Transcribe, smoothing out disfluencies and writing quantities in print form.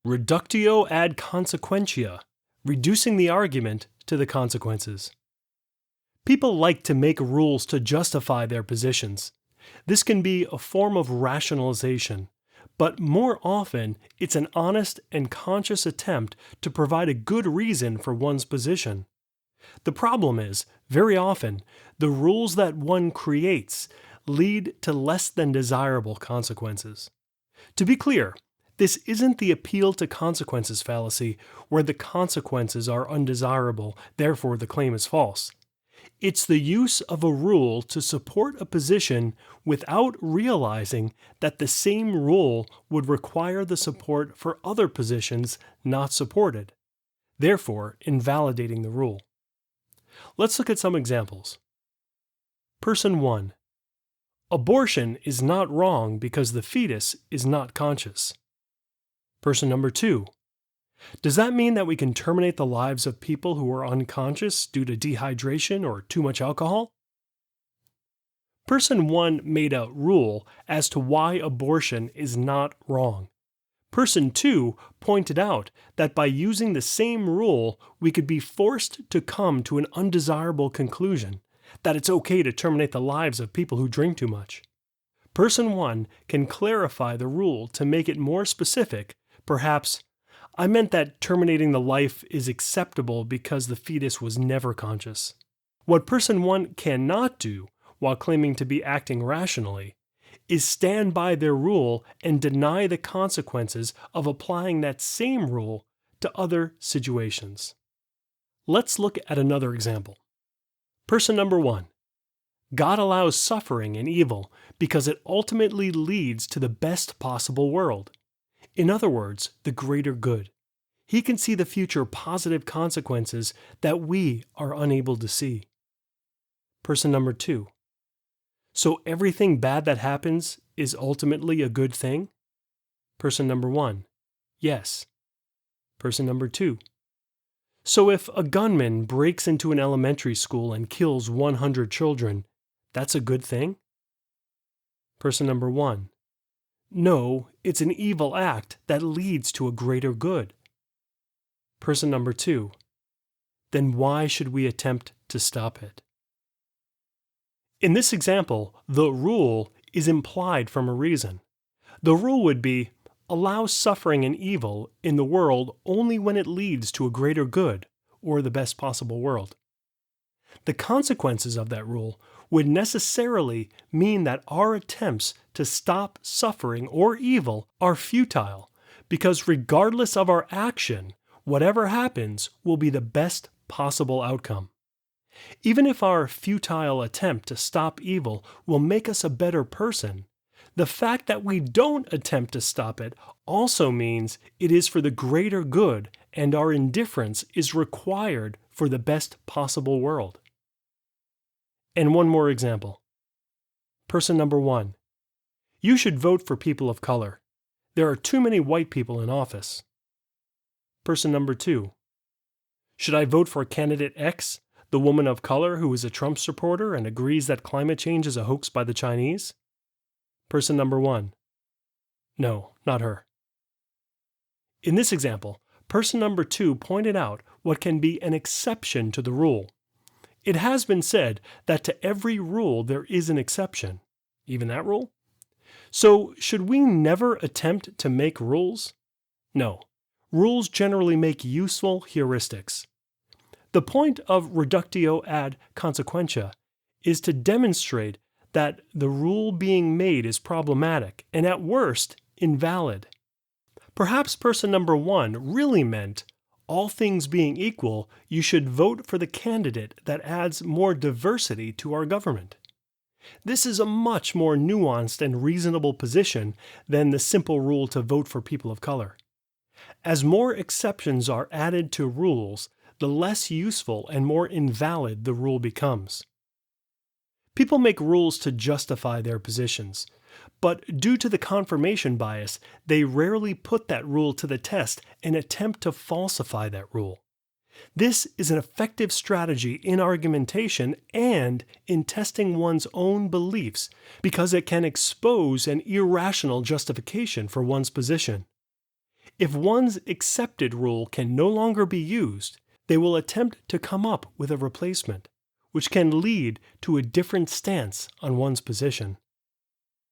Reductio ad consequentia, reducing the argument to the consequences. People like to make rules to justify their positions. This can be a form of rationalization, but more often it's an honest and conscious attempt to provide a good reason for one's position. The problem is, very often, the rules that one creates lead to less than desirable consequences. To be clear, this isn't the appeal to consequences fallacy, where the consequences are undesirable, therefore the claim is false. It's the use of a rule to support a position without realizing that the same rule would require the support for other positions not supported, therefore invalidating the rule. Let's look at some examples. Person 1. Abortion is not wrong because the fetus is not conscious. Person number 2. Does that mean that we can terminate the lives of people who are unconscious due to dehydration or too much alcohol? Person 1 made a rule as to why abortion is not wrong. Person 2 pointed out that by using the same rule, we could be forced to come to an undesirable conclusion, that it's okay to terminate the lives of people who drink too much. Person 1 can clarify the rule to make it more specific, perhaps, I meant that terminating the life is acceptable because the fetus was never conscious. What person 1 cannot do, while claiming to be acting rationally, is stand by their rule and deny the consequences of applying that same rule to other situations. Let's look at another example. Person number 1. God allows suffering and evil because it ultimately leads to the best possible world. In other words, the greater good. He can see the future positive consequences that we are unable to see. Person number 2. So everything bad that happens is ultimately a good thing? Person number 1. Yes. Person number 2. So if a gunman breaks into an elementary school and kills 100 children, that's a good thing? Person number 1. No, it's an evil act that leads to a greater good. Person number 2. Then why should we attempt to stop it? In this example, the rule is implied from a reason. The rule would be, allow suffering and evil in the world only when it leads to a greater good, or the best possible world. The consequences of that rule would necessarily mean that our attempts to stop suffering or evil are futile, because regardless of our action, whatever happens will be the best possible outcome. Even if our futile attempt to stop evil will make us a better person, the fact that we don't attempt to stop it also means it is for the greater good and our indifference is required for the best possible world. And one more example. Person number 1. You should vote for people of color. There are too many white people in office. Person number 2. Should I vote for candidate X, the woman of color who is a Trump supporter and agrees that climate change is a hoax by the Chinese? Person number 1. No, not her. In this example, person number 2 pointed out what can be an exception to the rule. It has been said that to every rule there is an exception. Even that rule? So, should we never attempt to make rules? No. Rules generally make useful heuristics. The point of Reductio Ad Consequentia is to demonstrate that the rule being made is problematic and at worst invalid. Perhaps person number 1 really meant, all things being equal, you should vote for the candidate that adds more diversity to our government. This is a much more nuanced and reasonable position than the simple rule to vote for people of color. As more exceptions are added to rules, the less useful and more invalid the rule becomes. People make rules to justify their positions, but due to the confirmation bias, they rarely put that rule to the test and attempt to falsify that rule. This is an effective strategy in argumentation and in testing one's own beliefs because it can expose an irrational justification for one's position. If one's accepted rule can no longer be used, they will attempt to come up with a replacement, which can lead to a different stance on one's position.